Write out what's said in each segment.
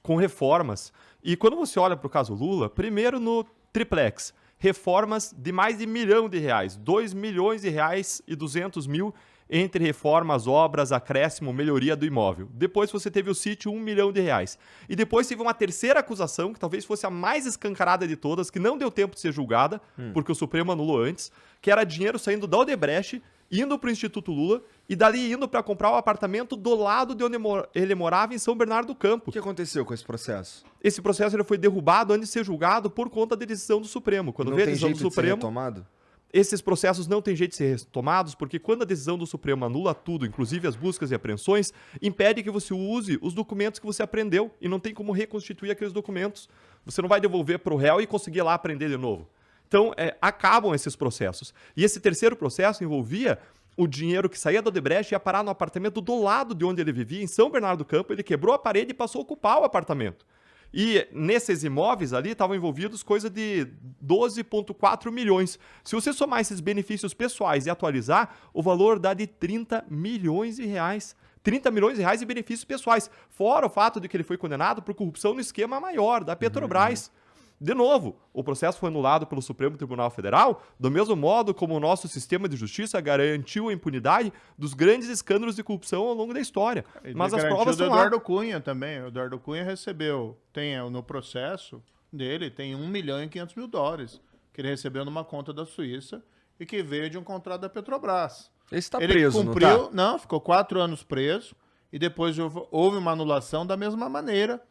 com reformas. E quando você olha para o caso Lula, primeiro no triplex, reformas de mais de R$ 1 milhão, R$ 2 milhões e 200 mil entre reformas, obras, acréscimo, melhoria do imóvel. Depois você teve o sítio, R$ 1 milhão. E depois teve uma terceira acusação, que talvez fosse a mais escancarada de todas, que não deu tempo de ser julgada, porque o Supremo anulou antes, que era dinheiro saindo da Odebrecht, indo para o Instituto Lula, e dali indo para comprar o apartamento do lado de onde ele morava, em São Bernardo do Campo. O que aconteceu com esse processo? Esse processo ele foi derrubado antes de ser julgado por conta da decisão do Supremo. Quando Não veio a tem decisão jeito do de ser Supremo, retomado? esses processos não têm jeito de ser retomados, porque quando a decisão do Supremo anula tudo, inclusive as buscas e apreensões, impede que você use os documentos que você apreendeu e não tem como reconstituir aqueles documentos. Você não vai devolver para o réu e conseguir lá apreender de novo. Então, acabam esses processos. E esse terceiro processo envolvia o dinheiro que saía do Odebrecht e ia parar no apartamento do lado de onde ele vivia, em São Bernardo do Campo. Ele quebrou a parede e passou a ocupar o apartamento. E nesses imóveis ali estavam envolvidos coisa de 12,4 milhões. Se você somar esses benefícios pessoais e atualizar, o valor dá de 30 milhões de reais. 30 milhões de reais em benefícios pessoais. Fora o fato de que ele foi condenado por corrupção no esquema maior da Petrobras. De novo, o processo foi anulado pelo Supremo Tribunal Federal, do mesmo modo como o nosso sistema de justiça garantiu a impunidade dos grandes escândalos de corrupção ao longo da história. Mas as provas do estão lá. Eduardo Cunha também. O Eduardo Cunha recebeu, no processo dele, tem US$ 1 milhão e 500 mil dólares, que ele recebeu numa conta da Suíça e que veio de um contrato da Petrobras. Ele está Ele preso, cumpriu, não tá? Não, ficou 4 anos preso e depois houve uma anulação da mesma maneira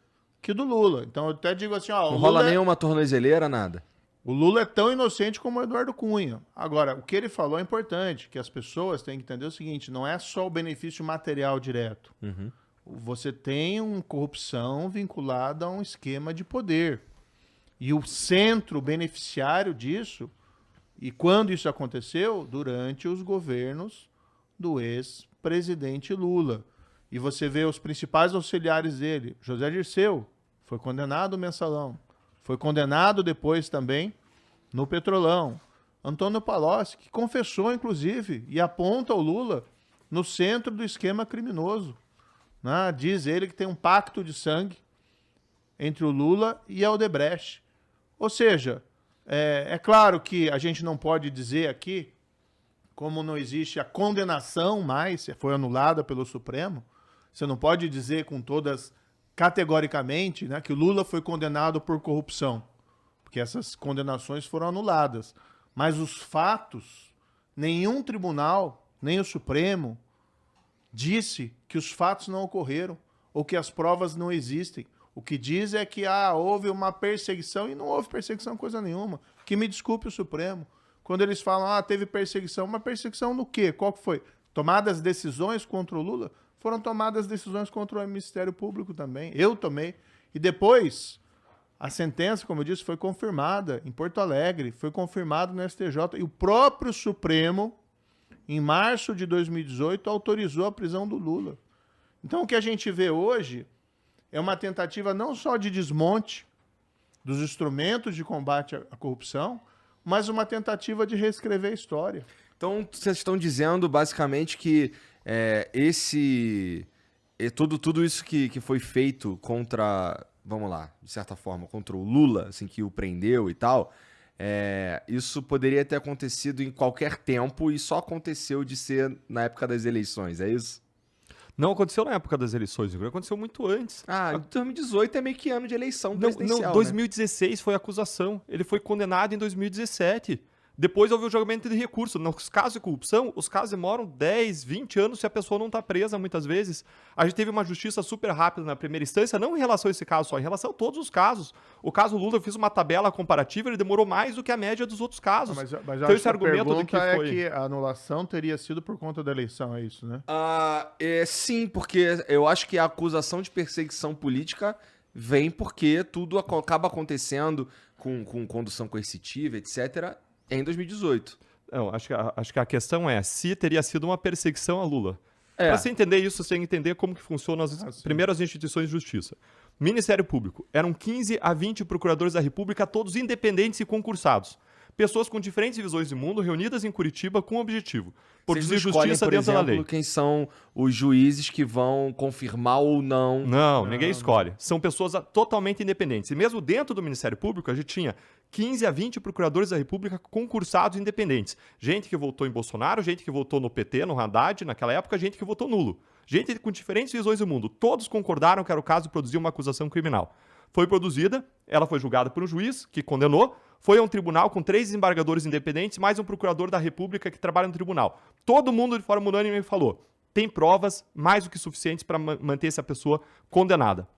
que do Lula. Então eu até digo assim, ó, Não rola nenhuma tornozeleira, nada. o Lula é tão inocente como o Eduardo Cunha. Agora, o que ele falou é importante, que as pessoas têm que entender o seguinte, não é só o benefício material direto. Você tem uma corrupção vinculada a um esquema de poder. E o centro beneficiário disso, e quando isso aconteceu? Durante os governos do ex-presidente Lula. E você vê os principais auxiliares dele. José Dirceu foi condenado no Mensalão. Foi condenado depois também no Petrolão. Antônio Palocci, que confessou, inclusive, e aponta o Lula no centro do esquema criminoso. Né? Diz ele que tem um pacto de sangue entre o Lula e a Odebrecht. Ou seja, é claro que a gente não pode dizer aqui, como não existe a condenação mais, foi anulada pelo Supremo, você não pode dizer com todas, categoricamente, né, que o Lula foi condenado por corrupção, porque essas condenações foram anuladas. Mas os fatos, nenhum tribunal, nem o Supremo, disse que os fatos não ocorreram ou que as provas não existem. O que diz é que houve uma perseguição, e não houve perseguição coisa nenhuma. Que me desculpe o Supremo. Quando eles falam, teve perseguição, uma perseguição no quê? Qual que foi? Tomadas decisões contra o Lula? Foram tomadas decisões contra o Ministério Público também. Eu tomei. E depois, a sentença, como eu disse, foi confirmada em Porto Alegre, foi confirmado no STJ. E o próprio Supremo, em março de 2018, autorizou a prisão do Lula. Então, o que a gente vê hoje é uma tentativa não só de desmonte dos instrumentos de combate à corrupção, mas uma tentativa de reescrever a história. Então, vocês estão dizendo, basicamente, que tudo isso que foi feito contra, vamos lá, de certa forma, contra o Lula, assim, que o prendeu e tal, isso poderia ter acontecido em qualquer tempo e só aconteceu de ser na época das eleições, é isso? Não aconteceu na época das eleições, aconteceu muito antes. 2018 é meio que ano de eleição presidencial, Não, 2016 foi a acusação. Ele foi condenado em 2017. Depois houve o julgamento de recurso. Nos casos de corrupção, os casos demoram 10, 20 anos se a pessoa não está presa, muitas vezes. A gente teve uma justiça super rápida na primeira instância, não em relação a esse caso só, em relação a todos os casos. O caso Lula, eu fiz uma tabela comparativa, ele demorou mais do que a média dos outros casos. Mas então esse argumento de que foi... que a anulação teria sido por conta da eleição, é isso, né? Sim, porque eu acho que a acusação de perseguição política vem porque tudo acaba acontecendo com condução coercitiva, etc., em 2018. Não, acho que a questão é se teria sido uma perseguição a Lula. Para você entender isso, você tem que entender como que funcionam as primeiras instituições de justiça. Ministério Público. Eram 15 a 20 procuradores da República, todos independentes e concursados. pessoas com diferentes visões de mundo reunidas em Curitiba com o objetivo: Vocês produzir não escolhem, justiça por dentro da exemplo, lei. quem são os juízes que vão confirmar ou não. Não, ninguém escolhe. São pessoas totalmente independentes. E mesmo dentro do Ministério Público, a gente tinha 15 a 20 procuradores da República concursados independentes. Gente que votou em Bolsonaro, gente que votou no PT, no Haddad, naquela época, gente que votou nulo. Gente com diferentes visões do mundo. Todos concordaram que era o caso de produzir uma acusação criminal. Foi produzida, ela foi julgada por um juiz que condenou, foi a um tribunal com 3 desembargadores independentes, mais um procurador da República que trabalha no tribunal. Todo mundo de forma unânime falou: tem provas mais do que suficientes para manter essa pessoa condenada.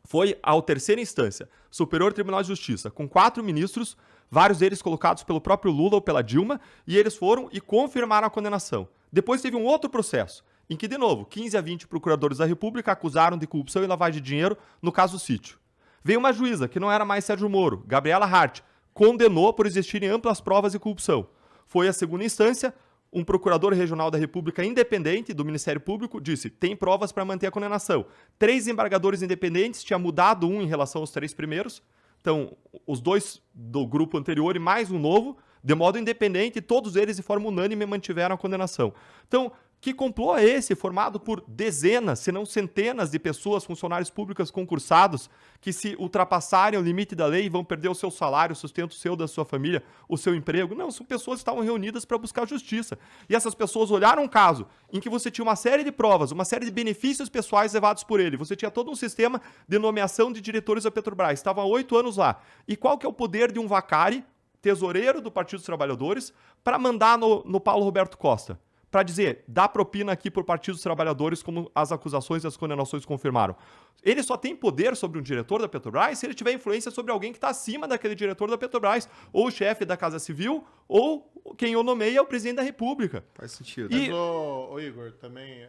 Foi a terceira instância, Superior Tribunal de Justiça, com 4 ministros, vários deles colocados pelo próprio Lula ou pela Dilma, e eles foram e confirmaram a condenação. Depois teve um outro processo, em que, de novo, 15 a 20 procuradores da República acusaram de corrupção e lavagem de dinheiro no caso Sítio. Veio uma juíza, que não era mais Sérgio Moro, Gabriela Hart, condenou por existirem amplas provas de corrupção. Foi a segunda instância, um procurador regional da República independente do Ministério Público disse: tem provas para manter a condenação. 3 embargadores independentes, tinha mudado um em relação aos 3 primeiros, então os 2 do grupo anterior e mais um novo, de modo independente, todos eles de forma unânime mantiveram a condenação. Então, que complô é esse, formado por dezenas, se não centenas de pessoas, funcionários públicos concursados, que se ultrapassarem o limite da lei vão perder o seu salário, o sustento seu, da sua família, o seu emprego? Não, são pessoas que estavam reunidas para buscar justiça. E essas pessoas olharam um caso em que você tinha uma série de provas, uma série de benefícios pessoais levados por ele. Você tinha todo um sistema de nomeação de diretores da Petrobras. Estava há 8 anos lá. E qual que é o poder de um vacari, tesoureiro do Partido dos Trabalhadores, para mandar no Paulo Roberto Costa? Para dizer, dá propina aqui por Partido dos Trabalhadores, como as acusações e as condenações confirmaram. Ele só tem poder sobre um diretor da Petrobras se ele tiver influência sobre alguém que está acima daquele diretor da Petrobras, ou o chefe da Casa Civil, ou quem o nomeia é o presidente da República. Faz sentido. Mas, ô Igor, também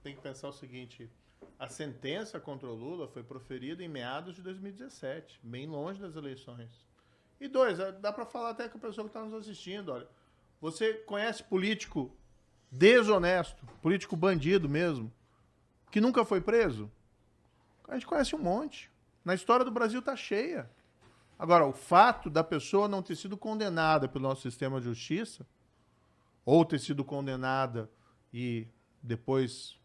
tem que pensar o seguinte: a sentença contra o Lula foi proferida em meados de 2017, bem longe das eleições. E 2, dá para falar até com a pessoa que está nos assistindo, olha, você conhece político desonesto, político bandido mesmo, que nunca foi preso? A gente conhece um monte. Na história do Brasil tá cheia. Agora, o fato da pessoa não ter sido condenada pelo nosso sistema de justiça, ou ter sido condenada e depois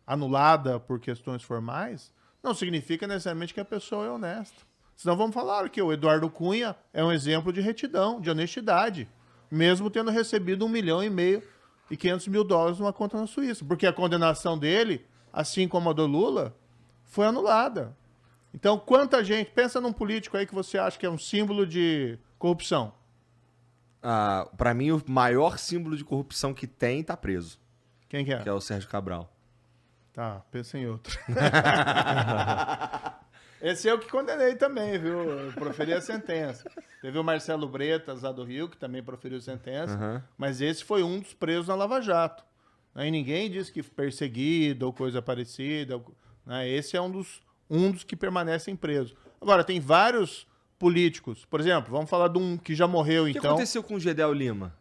anulada por questões formais, não significa necessariamente que a pessoa é honesta. Senão vamos falar que o Eduardo Cunha é um exemplo de retidão, de honestidade, mesmo tendo recebido $1,5 milhão e $500 mil numa conta na Suíça, porque a condenação dele, assim como a do Lula, foi anulada. Então, quanta gente... Pensa num político aí que você acha que é um símbolo de corrupção. Pra mim, o maior símbolo de corrupção que tem tá preso, Quem que é? que é o Sérgio Cabral. Tá, pensa em outro. Esse é o que condenei também, viu? Eu proferi a sentença. Teve o Marcelo Bretas, lá do Rio, que também proferiu sentença, mas esse foi um dos presos na Lava Jato. Aí ninguém disse que perseguido ou coisa parecida. Né? Esse é um dos que permanecem presos. Agora, tem vários políticos. Por exemplo, vamos falar de um que já morreu, O que então. aconteceu com o Gedel Lima?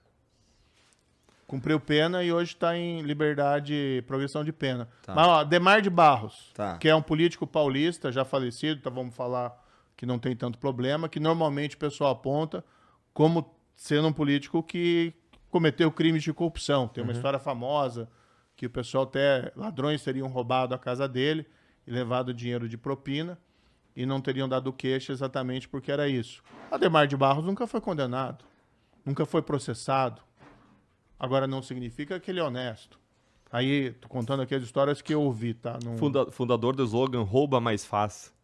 Cumpriu pena e hoje está em liberdade, progressão de pena. Tá. Mas, ó, Demar de Barros, Tá. que é um político paulista, já falecido, então vamos falar que não tem tanto problema, que normalmente o pessoal aponta como sendo um político que cometeu crimes de corrupção. Tem uma história famosa que o pessoal até... Ladrões teriam roubado a casa dele e levado dinheiro de propina e não teriam dado queixa exatamente porque era isso. Ademar de Barros nunca foi condenado, nunca foi processado. Agora, não significa que ele é honesto. Aí, tô contando aqui as histórias que eu ouvi, tá? Fundador do slogan Rouba Mais Faz,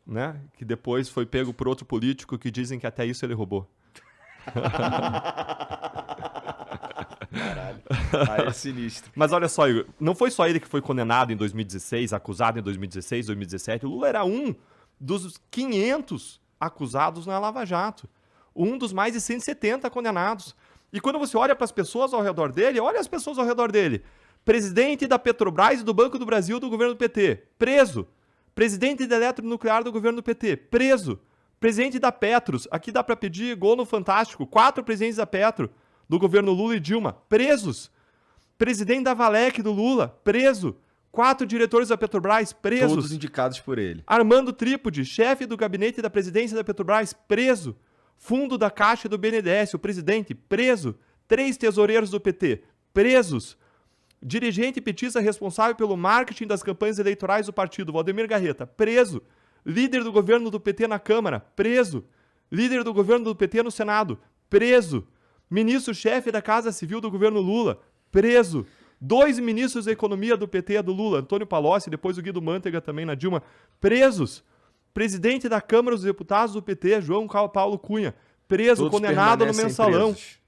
né? Que depois foi pego por outro político que dizem que até isso ele roubou. Caralho. Aí é sinistro. Mas olha só, Igor, não foi só ele que foi condenado em 2016, acusado em 2016, 2017. O Lula era um dos 500 acusados na Lava Jato. Um dos mais de 170 condenados. E quando você olha para as pessoas ao redor dele, olha as pessoas ao redor dele. Presidente da Petrobras e do Banco do Brasil do governo do PT, preso. Presidente da Eletronuclear do governo do PT, preso. Presidente da Petros, aqui dá para pedir gol no Fantástico, 4 presidentes da Petro, do governo Lula e Dilma, presos. Presidente da Valec do Lula, preso. 4 diretores da Petrobras, presos. Todos indicados por ele. Armando Trípode, chefe do gabinete da presidência da Petrobras, preso. Fundo da Caixa e do BNDES, o presidente preso. 3 tesoureiros do PT presos. Dirigente petista responsável pelo marketing das campanhas eleitorais do partido, Valdemir Garreta, preso. Líder do governo do PT na Câmara, preso. Líder do governo do PT no Senado, preso. Ministro-chefe da Casa Civil do governo Lula, preso. 2 ministros da Economia do PT do Lula, Antônio Palocci, depois o Guido Mantega também na Dilma, presos. Presidente da Câmara dos Deputados do PT, João Paulo Cunha, preso, Todos condenado no mensalão. presos.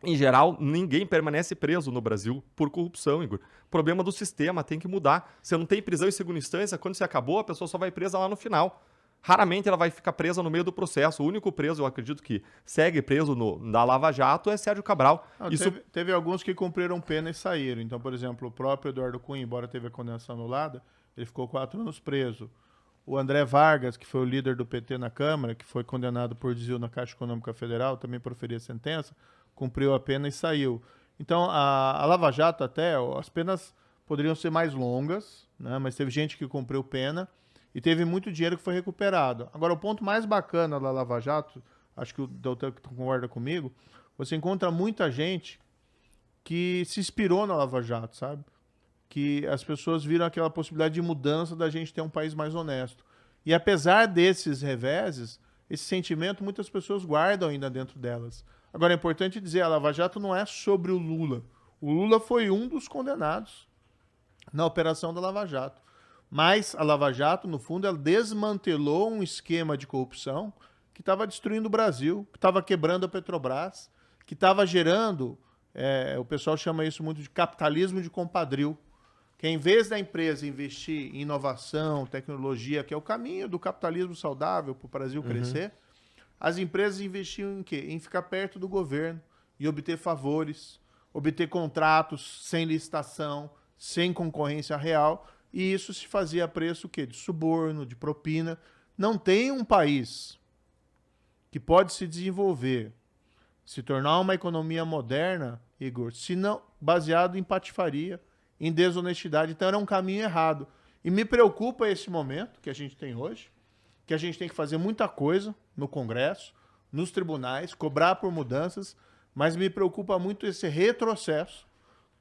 Em geral, ninguém permanece preso no Brasil por corrupção, Igor. Problema do sistema, tem que mudar. Você não tem prisão em segunda instância, quando você acabou, a pessoa só vai presa lá no final. Raramente ela vai ficar presa no meio do processo. O único preso, eu acredito que segue preso na Lava Jato, é Sérgio Cabral. Não, Isso... teve alguns que cumpriram pena e saíram. Então, por exemplo, o próprio Eduardo Cunha, embora teve a condenação anulada, ele ficou 4 anos preso. O André Vargas, que foi o líder do PT na Câmara, que foi condenado por desvio na Caixa Econômica Federal, também proferia sentença, cumpriu a pena e saiu. Então, a Lava Jato até, as penas poderiam ser mais longas, né? Mas teve gente que cumpriu pena e teve muito dinheiro que foi recuperado. Agora, o ponto mais bacana da Lava Jato, acho que o doutor concorda comigo, você encontra muita gente que se inspirou na Lava Jato, sabe? Que as pessoas viram aquela possibilidade de mudança da gente ter um país mais honesto. E apesar desses reveses, esse sentimento muitas pessoas guardam ainda dentro delas. Agora, é importante dizer, a Lava Jato não é sobre o Lula. O Lula foi um dos condenados na operação da Lava Jato. Mas a Lava Jato, no fundo, ela desmantelou um esquema de corrupção que estava destruindo o Brasil, que estava quebrando a Petrobras, que estava gerando, o pessoal chama isso muito de capitalismo de compadril, que em vez da empresa investir em inovação, tecnologia, que é o caminho do capitalismo saudável para o Brasil crescer, as empresas investiam em quê? Em ficar perto do governo e obter favores, obter contratos sem licitação, sem concorrência real, e isso se fazia a preço o quê? De suborno, de propina. Não tem um país que pode se desenvolver, se tornar uma economia moderna, Igor, se não baseado em patifaria, em desonestidade. Então era um caminho errado. E me preocupa esse momento que a gente tem hoje, que a gente tem que fazer muita coisa no Congresso, nos tribunais, cobrar por mudanças, mas me preocupa muito esse retrocesso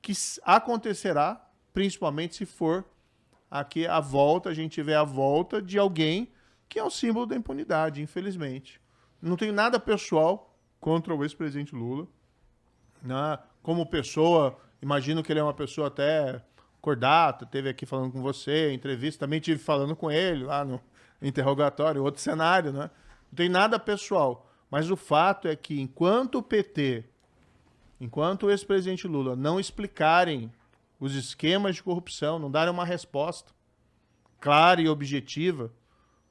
que acontecerá, principalmente se for aqui a volta, a gente tiver a volta de alguém que é o símbolo da impunidade, infelizmente. Não tenho nada pessoal contra o ex-presidente Lula. Né? Como pessoa, imagino que ele é uma pessoa até cordata, esteve aqui falando com você, entrevista, também estive falando com ele lá no interrogatório, outro cenário, né? Não tem nada pessoal. Mas o fato é que enquanto o PT, enquanto o ex-presidente Lula não explicarem os esquemas de corrupção, não darem uma resposta clara e objetiva,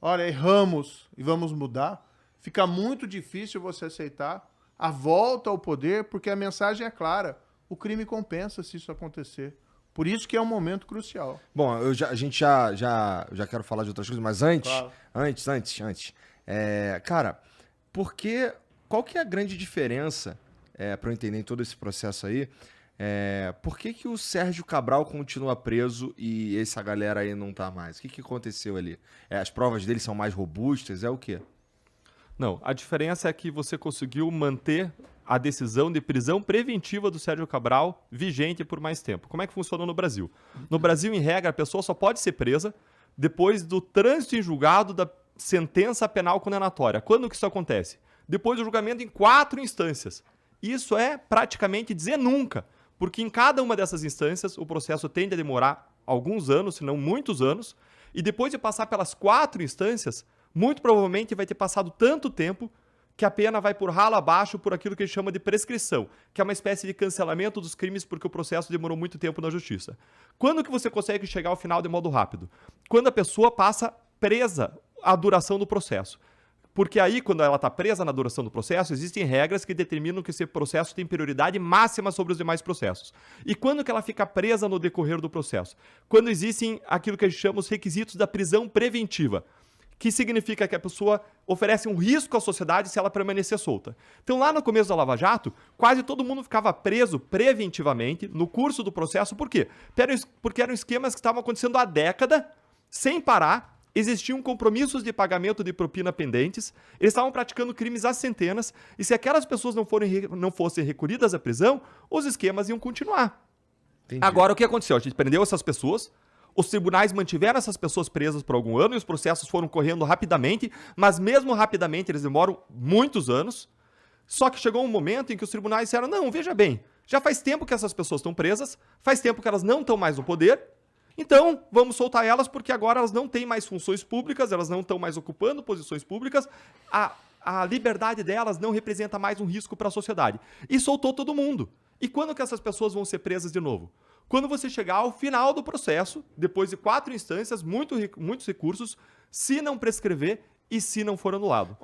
olha, erramos e vamos mudar, fica muito difícil você aceitar a volta ao poder, porque a mensagem é clara. O crime compensa se isso acontecer. Por isso que é um momento crucial. Bom, a gente já quero falar de outras coisas, mas antes, Claro. antes. Cara, qual que é a grande diferença, para eu entender todo esse processo aí, por que o Sérgio Cabral continua preso e essa galera aí não tá mais? O que aconteceu ali? As provas dele são mais robustas? É o quê? Não, a diferença é que você conseguiu manter a decisão de prisão preventiva do Sérgio Cabral vigente por mais tempo. Como é que funciona no Brasil? No Brasil, em regra, a pessoa só pode ser presa depois do trânsito em julgado da sentença penal condenatória. Quando que isso acontece? Depois do julgamento em 4 instâncias. Isso é praticamente dizer nunca, porque em cada uma dessas instâncias o processo tende a demorar alguns anos, se não muitos anos, e depois de passar pelas 4 instâncias, muito provavelmente vai ter passado tanto tempo que a pena vai por ralo abaixo por aquilo que a gente chama de prescrição, que é uma espécie de cancelamento dos crimes porque o processo demorou muito tempo na justiça. Quando que você consegue chegar ao final de modo rápido? Quando a pessoa passa presa a duração do processo. Porque aí, quando ela está presa na duração do processo, existem regras que determinam que esse processo tem prioridade máxima sobre os demais processos. E quando que ela fica presa no decorrer do processo? Quando existem aquilo que a gente chama os requisitos da prisão preventiva, que significa que a pessoa oferece um risco à sociedade se ela permanecer solta. Então, lá no começo da Lava Jato, quase todo mundo ficava preso preventivamente no curso do processo. Por quê? Porque eram esquemas que estavam acontecendo há década, sem parar, existiam compromissos de pagamento de propina pendentes, eles estavam praticando crimes às centenas, e se aquelas pessoas não fossem recolhidas à prisão, os esquemas iam continuar. Entendi. Agora, o que aconteceu? A gente prendeu essas pessoas, os tribunais mantiveram essas pessoas presas por algum ano e os processos foram correndo rapidamente, mas mesmo rapidamente eles demoram muitos anos. Só que chegou um momento em que os tribunais disseram, não, veja bem, já faz tempo que essas pessoas estão presas, faz tempo que elas não estão mais no poder, então vamos soltar elas porque agora elas não têm mais funções públicas, elas não estão mais ocupando posições públicas, a liberdade delas não representa mais um risco para a sociedade. E soltou todo mundo. E quando que essas pessoas vão ser presas de novo? Quando você chegar ao final do processo, depois de 4 instâncias, muitos recursos, se não prescrever e se não for anulado.